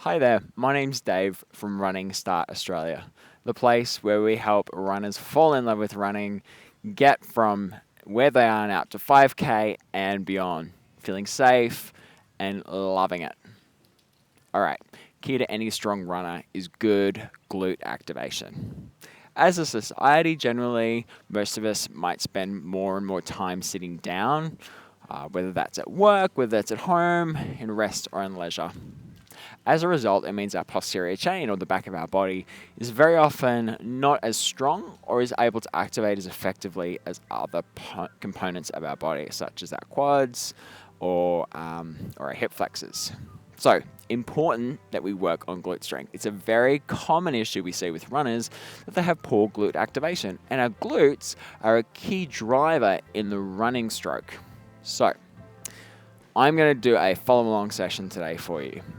Hi there, my name's Dave from Running Start Australia, the place where we help runners fall in love with running, get from where they are now to 5K and beyond, feeling safe and loving it. Alright, key to any strong runner is good glute activation. As a society, generally, most of us might spend more and more time sitting down, whether that's at work, whether that's at home, in rest or in leisure. As a result, it means our posterior chain, or the back of our body, is very often not as strong or is able to activate as effectively as other components of our body, such as our quads or our hip flexors. So, important that we work on glute strength. It's a very common issue we see with runners that they have poor glute activation, and our glutes are a key driver in the running stroke. So, I'm going to do a follow-along session today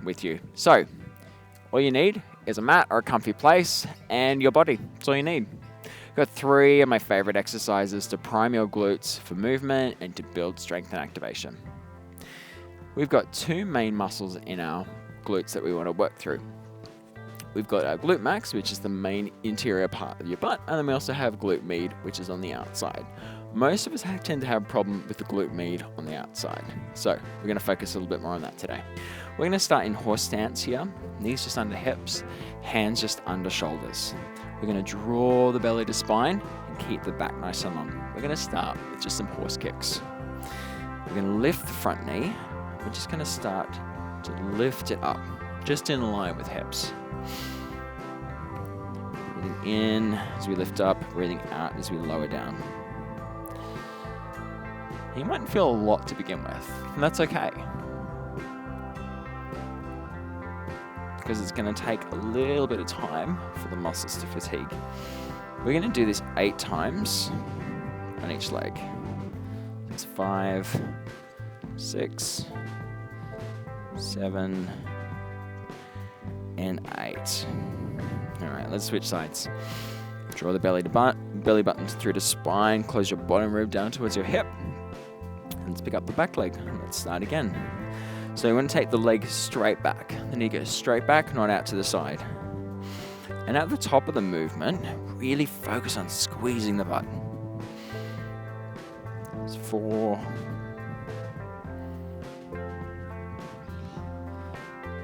with you. So, all you need is a mat or a comfy place and your body. That's all you need. I've got 3 of my favorite exercises to prime your glutes for movement and to build strength and activation. We've got 2 main muscles in our glutes that we want to work through. We've got our glute max, which is the main interior part of your butt, and then we also have glute med, which is on the outside. Most of us tend to have a problem with the glute med on the outside, so we're going to focus a little bit more on that today. We're going to start in horse stance here, knees just under hips, hands just under shoulders. We're going to draw the belly to spine and keep the back nice and long. We're going to start with just some horse kicks. We're going to lift the front knee. We're just going to start to lift it up, just in line with hips. Breathing in as we lift up, breathing out as we lower down. You mightn't feel a lot to begin with, and that's okay. Because it's going to take a little bit of time for the muscles to fatigue. We're going to do this 8 times on each leg. That's 5, 6, 7, and 8. Alright, let's switch sides. Draw the belly button through the spine, close your bottom rib down towards your hip. And let's pick up the back leg. Let's start again. So you want to take the leg straight back. The knee goes straight back, not out to the side. And at the top of the movement, really focus on squeezing the butt. It's 4,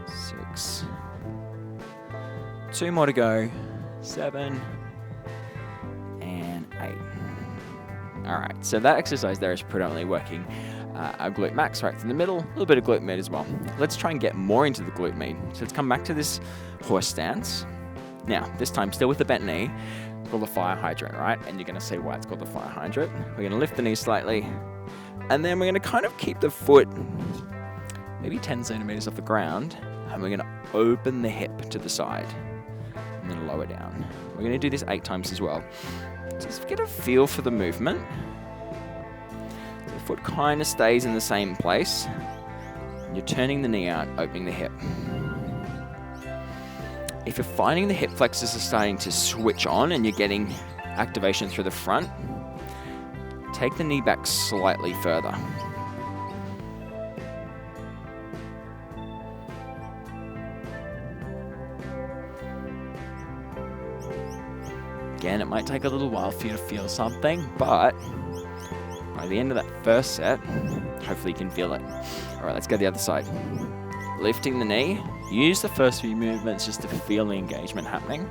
6, 2 more to go, 7, and 8. Alright, so that exercise there is predominantly working our glute max right in the middle, a little bit of glute med as well. Let's try and get more into the glute med. So let's come back to this horse stance. Now, this time still with the bent knee, called the fire hydrant, right? And you're going to see why it's called the fire hydrant. We're going to lift the knee slightly, and then we're going to kind of keep the foot maybe 10 centimeters off the ground, and we're going to open the hip to the side, and then lower down. We're going to do this 8 times as well. Just get a feel for the movement. The foot kind of stays in the same place. You're turning the knee out, opening the hip. If you're finding the hip flexors are starting to switch on and you're getting activation through the front, take the knee back slightly further. Again, it might take a little while for you to feel something, but by the end of that first set, hopefully you can feel it. All right, let's go to the other side. Lifting the knee. Use the first few movements just to feel the engagement happening.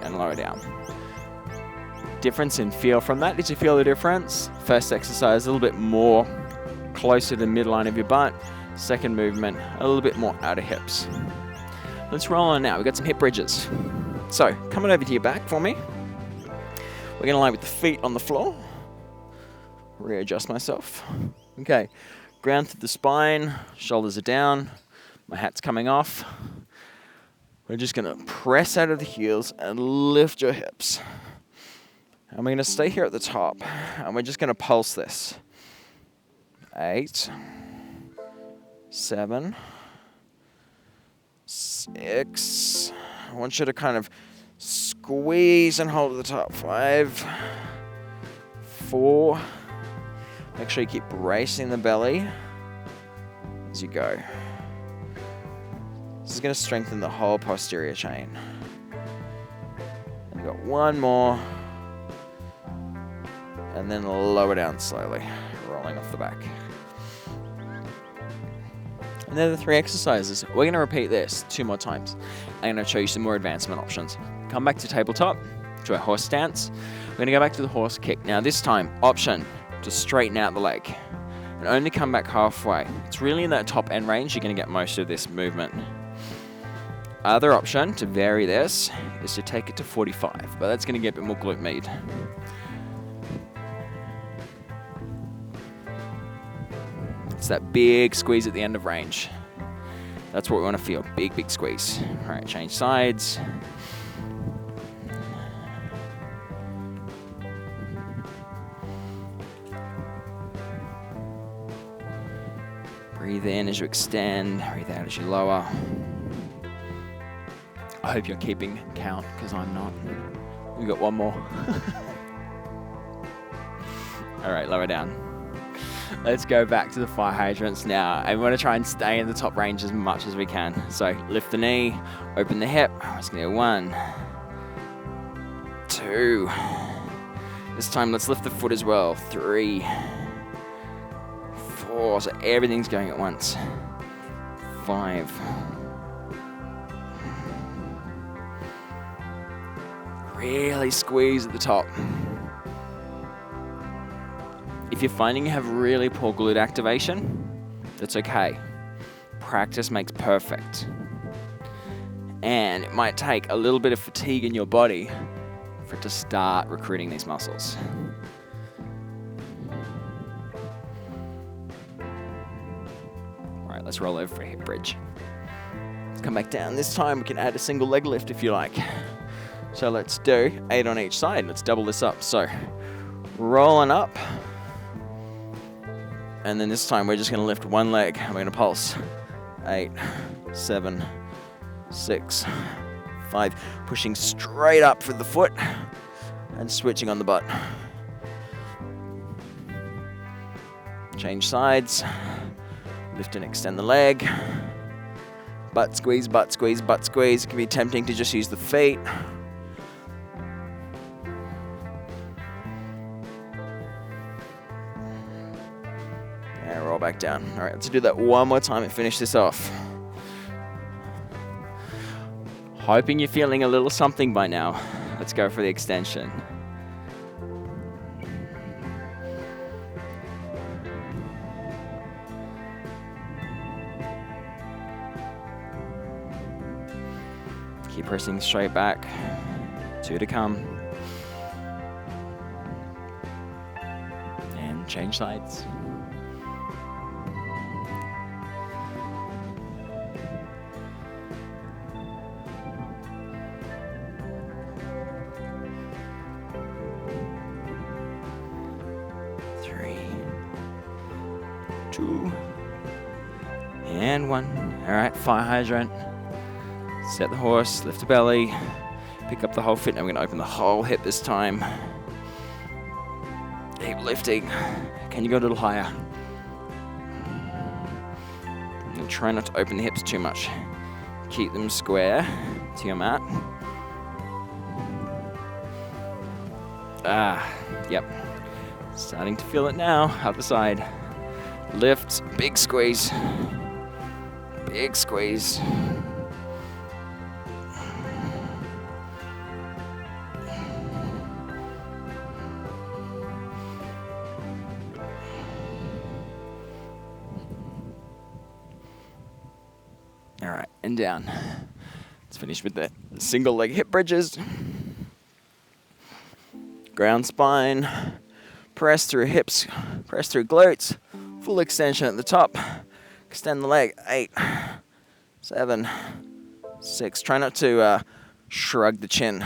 And lower down. Difference in feel from that. Did you feel the difference? First exercise a little bit more closer to the midline of your butt. Second movement a little bit more out of hips. Let's roll on now. We've got some hip bridges. So coming over to your back for me. We're going to lie with the feet on the floor. Readjust myself. Okay. Ground through the spine. Shoulders are down. My hat's coming off. We're just going to press out of the heels and lift your hips. And we're going to stay here at the top. And we're just going to pulse this. 8, 7, 6. I want you to kind of squeeze and hold at the top. 5, 4. Make sure you keep bracing the belly as you go. This is going to strengthen the whole posterior chain. And you've got one more. And then lower down slowly, rolling off the back. And they're the 3 exercises. We're going to repeat this 2 more times. I'm going to show you some more advancement options. Come back to tabletop, to our horse stance. We're going to go back to the horse kick. Now this time, option to straighten out the leg and only come back halfway. It's really in that top end range you're going to get most of this movement. Other option to vary this is to take it to 45, but that's going to get a bit more glute med. It's that big squeeze at the end of range. That's what we want to feel. Big, big squeeze. All right, change sides. Breathe in as you extend. Breathe out as you lower. I hope you're keeping count, because I'm not. We've got one more. All right, lower down. Let's go back to the fire hydrants now. I want to try and stay in the top range as much as we can. So lift the knee, open the hip. I'm just going to go 1, 2. This time let's lift the foot as well. 3, 4. So everything's going at once. 5. Really squeeze at the top. If you're finding you have really poor glute activation, that's okay. Practice makes perfect. And it might take a little bit of fatigue in your body for it to start recruiting these muscles. All right, let's roll over for a hip bridge. Let's come back down. This time we can add a single leg lift if you like. So let's do 8 on each side. Let's double this up. So rolling up. And then this time we're just going to lift one leg. We're going to pulse. 8, 7, 6, 5. Pushing straight up for the foot and switching on the butt. Change sides. Lift and extend the leg. Butt squeeze, butt squeeze, butt squeeze. It can be tempting to just use the feet. Roll back down. All right, let's do that one more time and finish this off. Hoping you're feeling a little something by now. Let's go for the extension. Keep pressing straight back. 2 to come. And change sides. And 1. All right, fire hydrant. Set the horse, lift the belly, pick up the whole foot. Now we're going to open the whole hip this time. Keep lifting. Can you go a little higher? And try not to open the hips too much. Keep them square to your mat. Yep. Starting to feel it now. Other side. Lift, big squeeze. Big squeeze. All right, and down. Let's finish with the single leg hip bridges. Ground spine. Press through hips, press through glutes. Full extension at the top. Extend the leg. 8, 7, 6. Try not to shrug the chin.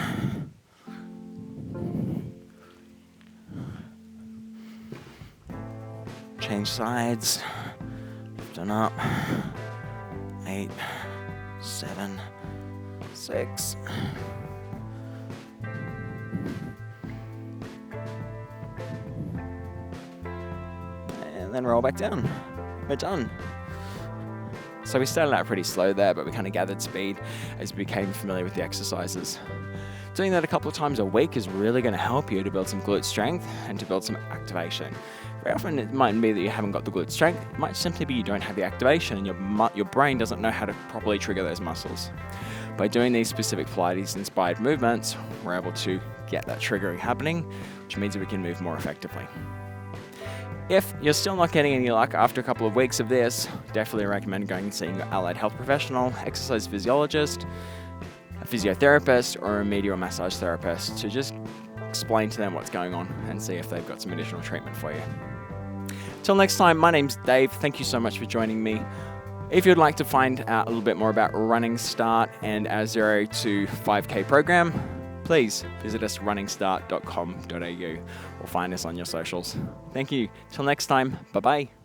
Change sides. Lift on up. 8, 7. 7, 6. And then roll back down. We're done. So we started out pretty slow there, but we kind of gathered speed as we became familiar with the exercises. Doing that a couple of times a week is really going to help you to build some glute strength and to build some activation. Very often it might be that you haven't got the glute strength, it might simply be you don't have the activation and your brain doesn't know how to properly trigger those muscles. By doing these specific Pilates-inspired movements, we're able to get that triggering happening, which means that we can move more effectively. If you're still not getting any luck after a couple of weeks of this, definitely recommend going and seeing your allied health professional, exercise physiologist, a physiotherapist, or a medial massage therapist to just explain to them what's going on and see if they've got some additional treatment for you. Till next time, my name's Dave. Thank you so much for joining me. If you'd like to find out a little bit more about Running Start and our 0 to 5K program, please visit us runningstart.com.au or find us on your socials. Thank you. Till next time, bye-bye.